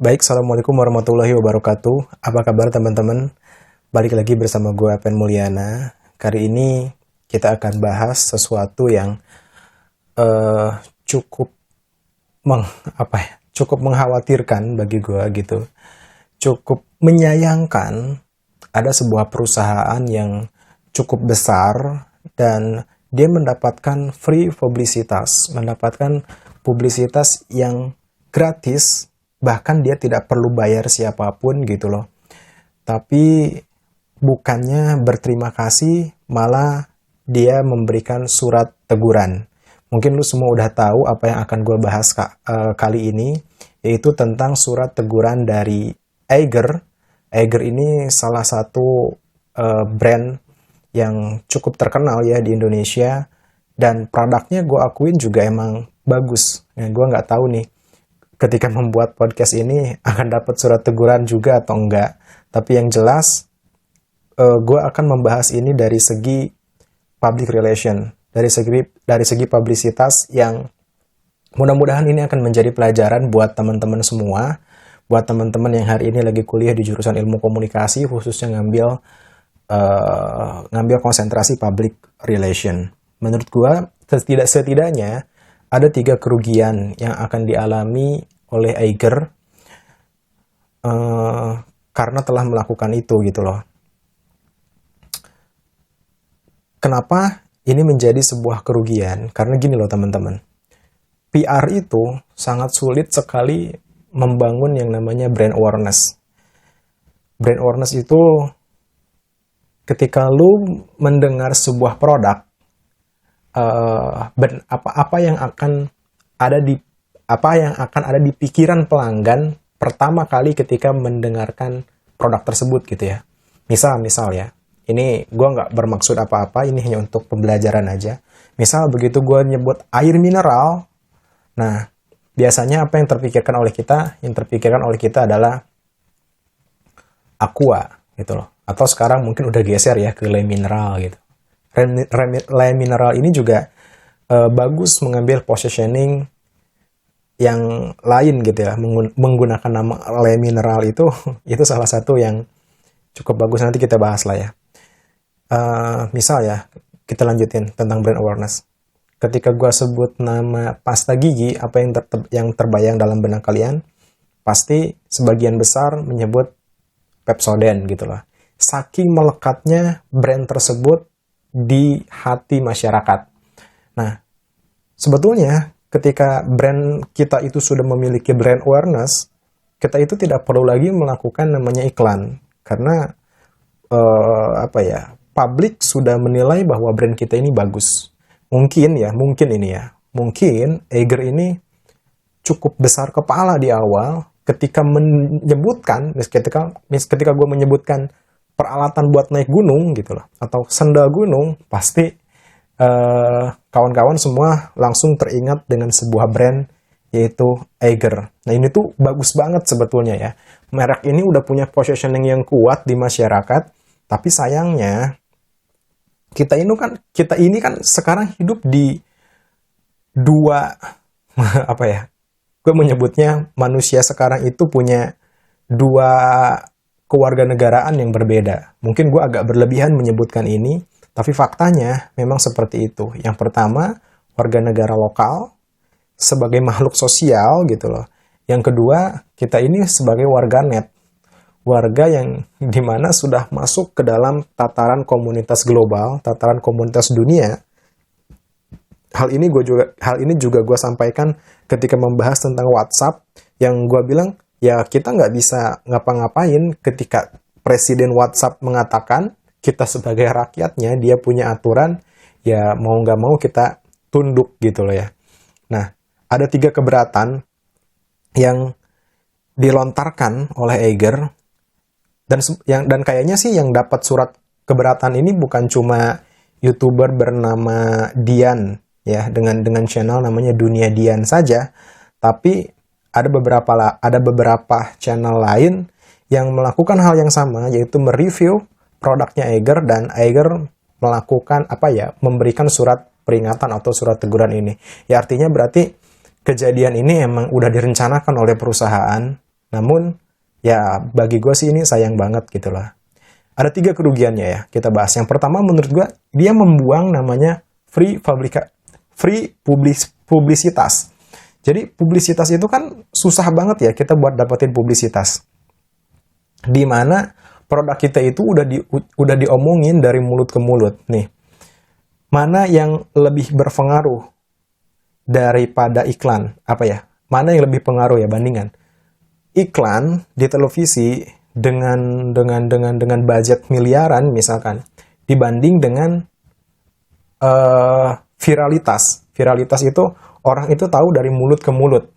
Baik, Assalamualaikum warahmatullahi wabarakatuh. Apa kabar teman-teman? Balik lagi bersama gue, Pen Mulyana. Kali ini kita akan bahas sesuatu yang eh, cukup cukup mengkhawatirkan bagi gue gitu. Cukup menyayangkan ada sebuah perusahaan yang cukup besar dan dia mendapatkan free publisitas, mendapatkan publisitas yang gratis, bahkan dia tidak perlu bayar siapapun gitu loh. Tapi bukannya berterima kasih, malah dia memberikan surat teguran. Mungkin lu semua udah tahu apa yang akan gue bahas kali ini, yaitu tentang surat teguran dari Eiger. Eiger ini salah satu brand yang cukup terkenal ya di Indonesia, dan produknya gue akuin juga emang bagus. Ya, gue nggak tahu nih ketika membuat podcast ini akan dapat surat teguran juga atau enggak. Tapi yang jelas gue akan membahas ini dari segi public relation, dari segi publisitas yang mudah-mudahan ini akan menjadi pelajaran buat teman-teman semua, buat teman-teman yang hari ini lagi kuliah di jurusan ilmu komunikasi, khususnya ngambil konsentrasi public relation. Menurut gue, setidaknya ada 3 kerugian yang akan dialami oleh Eiger karena telah melakukan itu gitu loh. Kenapa ini menjadi sebuah kerugian? Karena gini loh teman-teman, PR itu sangat sulit sekali membangun yang namanya brand awareness. Brand awareness itu ketika lu mendengar sebuah produk, apa yang akan ada di pikiran pelanggan pertama kali ketika mendengarkan produk tersebut gitu ya. Misal ya, ini gue nggak bermaksud apa-apa, ini hanya untuk pembelajaran aja. Misal begitu gue nyebut air mineral, nah biasanya apa yang terpikirkan oleh kita? Yang terpikirkan oleh kita adalah aqua gitu loh. Atau sekarang mungkin udah geser ya ke le mineral gitu. Le mineral ini juga bagus mengambil positioning yang lain gitu ya, menggunakan nama le mineral itu salah satu yang cukup bagus, nanti kita bahas lah ya. Misal ya, kita lanjutin tentang brand awareness. Ketika gue sebut nama pasta gigi, apa yang terbayang dalam benak kalian? Pasti sebagian besar menyebut Pepsodent gitu lah. Saking melekatnya brand tersebut di hati masyarakat. Nah, sebetulnya ketika brand kita itu sudah memiliki brand awareness, kita itu tidak perlu lagi melakukan namanya iklan. Karena publik sudah menilai bahwa brand kita ini bagus. Mungkin Eiger ini cukup besar kepala di awal ketika menyebutkan, ketika gue menyebutkan peralatan buat naik gunung gitu loh, atau sandal gunung, pasti kawan-kawan semua langsung teringat dengan sebuah brand, yaitu Eiger. Nah ini tuh bagus banget sebetulnya ya. Merek ini udah punya positioning yang kuat di masyarakat, tapi sayangnya kita ini kan sekarang hidup di dua gue menyebutnya manusia sekarang itu punya 2 kewarganegaraan yang berbeda. Mungkin gue agak berlebihan menyebutkan ini, tapi faktanya memang seperti itu. Yang pertama, warga negara lokal sebagai makhluk sosial gitu loh. Yang kedua, kita ini sebagai warganet. Warga yang dimana sudah masuk ke dalam tataran komunitas global, tataran komunitas dunia. Hal ini juga gue sampaikan ketika membahas tentang WhatsApp, yang gue bilang, ya kita nggak bisa ngapa-ngapain ketika Presiden WhatsApp mengatakan kita sebagai rakyatnya, dia punya aturan, ya mau nggak mau kita tunduk gitu loh ya. Nah, ada 3 keberatan yang dilontarkan oleh Eiger, dan kayaknya sih yang dapat surat keberatan ini bukan cuma YouTuber bernama Dian ya, dengan channel namanya Dunia Dian saja, tapi ada beberapa channel lain yang melakukan hal yang sama, yaitu mereview produknya Eiger, dan Eiger melakukan memberikan surat peringatan atau surat teguran ini. Ya artinya berarti kejadian ini emang udah direncanakan oleh perusahaan, Namun, ya bagi gue sih ini sayang banget gitu lah. Ada 3 kerugiannya ya, kita bahas. Yang pertama menurut gue, dia membuang namanya publisitas. Jadi publisitas itu kan susah banget ya kita buat dapetin publisitas. Di mana produk kita itu udah diomongin dari mulut ke mulut nih. Mana yang lebih berpengaruh daripada iklan? Apa ya? Mana yang lebih pengaruh ya bandingan? Iklan di televisi dengan budget miliaran misalkan dibanding dengan viralitas. Viralitas itu orang itu tahu dari mulut ke mulut.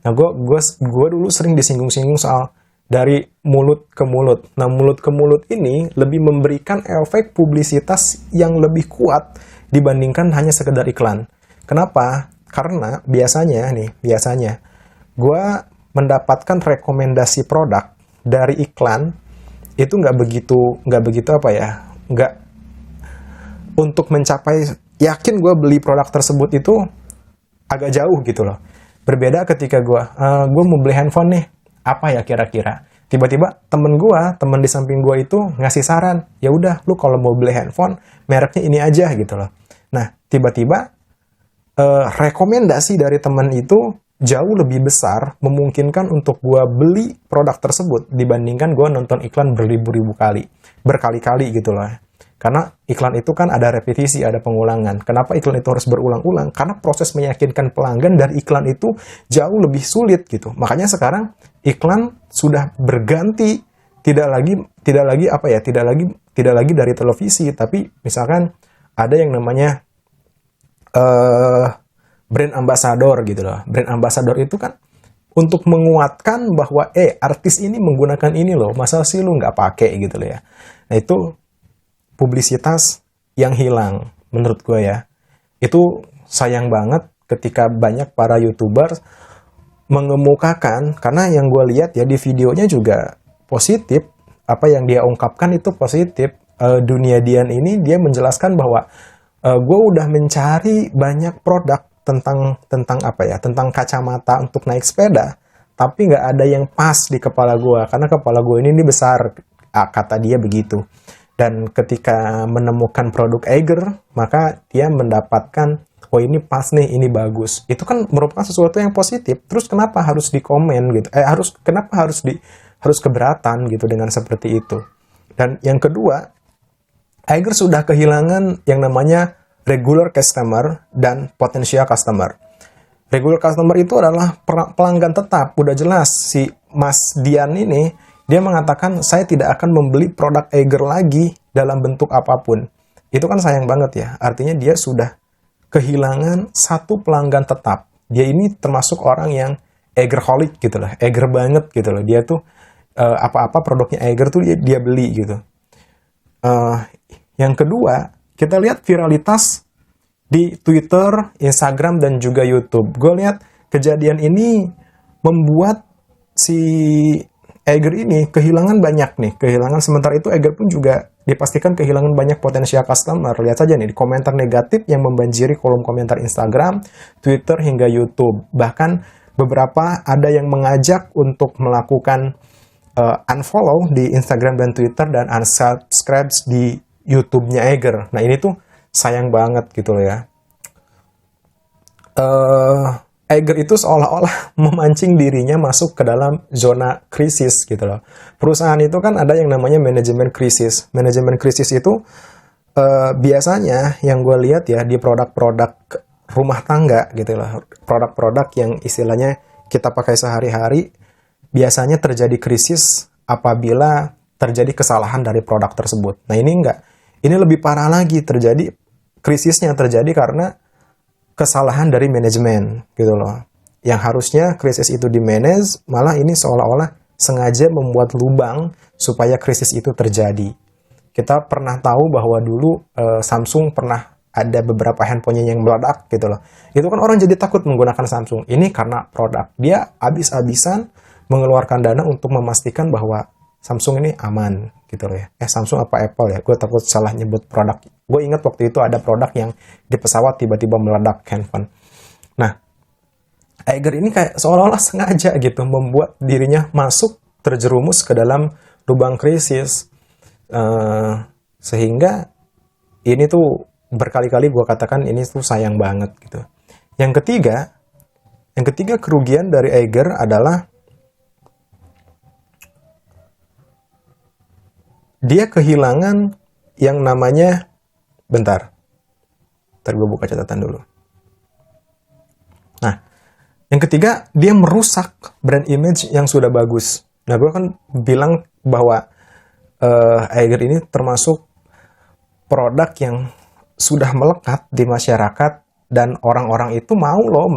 Nah, gue dulu sering disinggung-singgung soal dari mulut ke mulut. Nah, mulut ke mulut ini lebih memberikan efek publisitas yang lebih kuat dibandingkan hanya sekedar iklan. Kenapa? Karena biasanya gue mendapatkan rekomendasi produk dari iklan itu nggak begitu apa ya, nggak untuk mencapai yakin gue beli produk tersebut itu agak jauh gitu loh. Berbeda ketika gue mau beli handphone nih, apa ya kira-kira? Tiba-tiba temen di samping gue itu ngasih saran, ya udah lu kalau mau beli handphone mereknya ini aja gitu loh. Nah tiba-tiba rekomendasi dari teman itu jauh lebih besar memungkinkan untuk gue beli produk tersebut dibandingkan gue nonton iklan berkali-kali gitu loh. Karena iklan itu kan ada repetisi, ada pengulangan. Kenapa iklan itu harus berulang-ulang? Karena proses meyakinkan pelanggan dari iklan itu jauh lebih sulit gitu. Makanya sekarang iklan sudah berganti, tidak lagi dari televisi, tapi misalkan ada yang namanya brand ambassador gitu loh. Brand ambassador itu kan untuk menguatkan bahwa artis ini menggunakan ini loh, masa sih lu nggak pakai gitu loh ya. Nah itu publisitas yang hilang menurut gue ya. Itu sayang banget ketika banyak para YouTuber mengemukakan, karena yang gue lihat ya di videonya juga positif, apa yang dia ungkapkan itu positif. Dunia Dian ini dia menjelaskan bahwa gue udah mencari banyak produk tentang kacamata untuk naik sepeda, tapi nggak ada yang pas di kepala gue, karena kepala gue ini besar, kata dia begitu. Dan ketika menemukan produk Eiger, maka dia mendapatkan, oh ini pas nih, ini bagus. Itu kan merupakan sesuatu yang positif. Terus kenapa harus dikomen gitu? Kenapa harus keberatan gitu dengan seperti itu? Dan yang kedua, Eiger sudah kehilangan yang namanya regular customer dan potential customer. Regular customer itu adalah pelanggan tetap, udah jelas. Si Mas Dian ini, dia mengatakan, saya tidak akan membeli produk Eiger lagi dalam bentuk apapun. Itu kan sayang banget ya. Artinya dia sudah kehilangan satu pelanggan tetap. Dia ini termasuk orang yang Eigerholic gitu loh. Eiger banget gitu loh. Dia tuh apa-apa produknya Eiger tuh dia beli gitu. Yang kedua, kita lihat viralitas di Twitter, Instagram, dan juga YouTube. Gue lihat kejadian ini membuat si Eiger ini kehilangan banyak nih, sementara itu Eiger pun juga dipastikan kehilangan banyak potensial customer. Lihat saja nih, di komentar negatif yang membanjiri kolom komentar Instagram, Twitter, hingga YouTube. Bahkan beberapa ada yang mengajak untuk melakukan unfollow di Instagram dan Twitter dan unsubscribe di YouTube-nya Eiger. Nah ini tuh sayang banget gitu loh ya. Eiger itu seolah-olah memancing dirinya masuk ke dalam zona krisis gitu loh. Perusahaan itu kan ada yang namanya manajemen krisis. Manajemen krisis itu biasanya yang gue lihat ya di produk-produk rumah tangga gitu loh. Produk-produk yang istilahnya kita pakai sehari-hari, biasanya terjadi krisis apabila terjadi kesalahan dari produk tersebut. Nah ini enggak. Ini lebih parah lagi, krisisnya terjadi karena kesalahan dari manajemen gitu loh. Yang harusnya krisis itu di-manage, malah ini seolah-olah sengaja membuat lubang supaya krisis itu terjadi. Kita pernah tahu bahwa dulu Samsung pernah ada beberapa handphonenya yang meledak gitu loh. Itu kan orang jadi takut menggunakan Samsung. Ini karena produk. Dia habis-habisan mengeluarkan dana untuk memastikan bahwa Samsung ini aman gitu loh ya. Samsung apa Apple ya? Gue takut salah nyebut produk. Gue ingat waktu itu ada produk yang di pesawat tiba-tiba meledak handphone. Nah, Iger ini kayak seolah-olah sengaja gitu membuat dirinya masuk terjerumus ke dalam lubang krisis. Sehingga ini tuh berkali-kali gue katakan ini tuh sayang banget gitu. Yang ketiga kerugian dari Iger adalah dia kehilangan yang namanya, bentar gue buka catatan dulu. Nah, yang ketiga, dia merusak brand image yang sudah bagus. Nah, gue kan bilang bahwa Iger ini termasuk produk yang sudah melekat di masyarakat dan orang-orang itu mau loh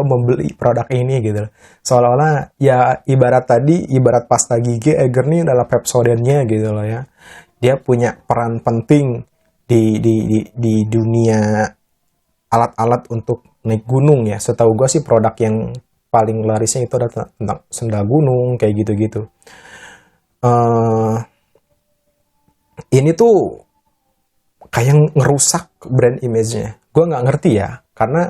membeli produk ini gitu. Seolah-olah ya ibarat pasta gigi, Iger ini adalah Pepsodentnya gitu loh ya. Dia punya peran penting di dunia alat-alat untuk naik gunung ya. Setahu gue sih produk yang paling larisnya itu adalah tentang sendal gunung kayak gitu-gitu. Ini tuh kayak ngerusak brand image-nya. Gue nggak ngerti ya, karena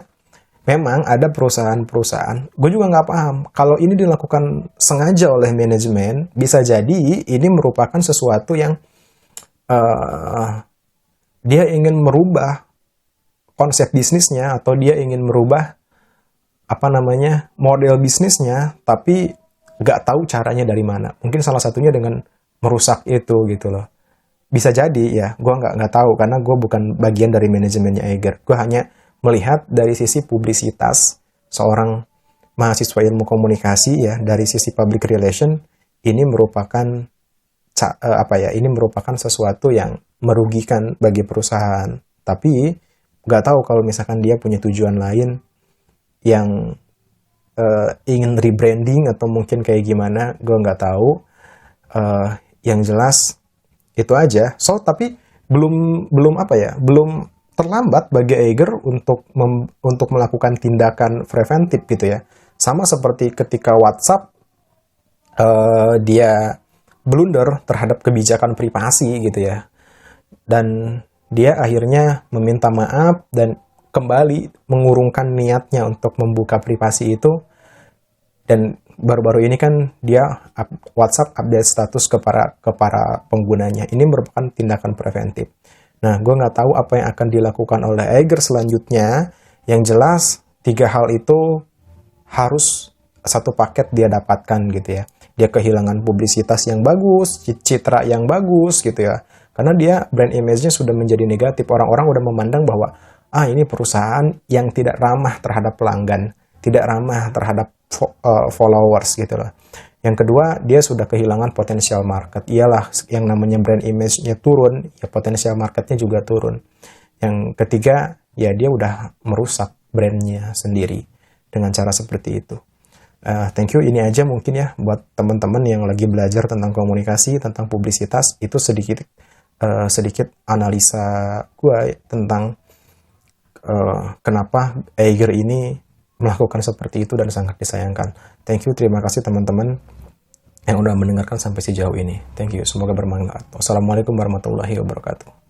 memang ada perusahaan-perusahaan, gue juga nggak paham, kalau ini dilakukan sengaja oleh manajemen, bisa jadi ini merupakan sesuatu yang dia ingin merubah konsep bisnisnya, atau dia ingin merubah model bisnisnya, tapi nggak tahu caranya dari mana. Mungkin salah satunya dengan merusak itu gitu loh. Bisa jadi ya, gue nggak tahu karena gue bukan bagian dari manajemennya Iger. Gue hanya melihat dari sisi publisitas seorang mahasiswa ilmu komunikasi ya, dari sisi public relation ini merupakan ini merupakan sesuatu yang merugikan bagi perusahaan. Tapi nggak tahu kalau misalkan dia punya tujuan lain yang ingin rebranding atau mungkin kayak gimana, gue nggak tahu. Yang jelas itu aja. Tapi belum terlambat bagi Iger untuk melakukan tindakan preventif gitu ya. Sama seperti ketika WhatsApp dia blunder terhadap kebijakan privasi gitu ya. Dan dia akhirnya meminta maaf dan kembali mengurungkan niatnya untuk membuka privasi itu. Dan baru-baru ini kan dia WhatsApp update status ke para penggunanya. Ini merupakan tindakan preventif. Nah, gue nggak tahu apa yang akan dilakukan oleh Iger selanjutnya. Yang jelas, 3 hal itu harus satu paket dia dapatkan gitu ya. Dia kehilangan publisitas yang bagus, citra yang bagus gitu ya. Karena dia brand image-nya sudah menjadi negatif. Orang-orang udah memandang bahwa ini perusahaan yang tidak ramah terhadap pelanggan, tidak ramah terhadap followers gitu loh. Yang kedua, dia sudah kehilangan potensial market. Iyalah, yang namanya brand image-nya turun, ya potensial marketnya juga turun. Yang ketiga, ya dia udah merusak brand-nya sendiri dengan cara seperti itu. Thank you, ini aja mungkin ya buat teman-teman yang lagi belajar tentang komunikasi, tentang publisitas. Itu sedikit analisa gue tentang kenapa Iger ini melakukan seperti itu dan sangat disayangkan. Thank you, terima kasih teman-teman yang udah mendengarkan sampai sejauh ini. Thank you, semoga bermanfaat. Wassalamualaikum warahmatullahi wabarakatuh.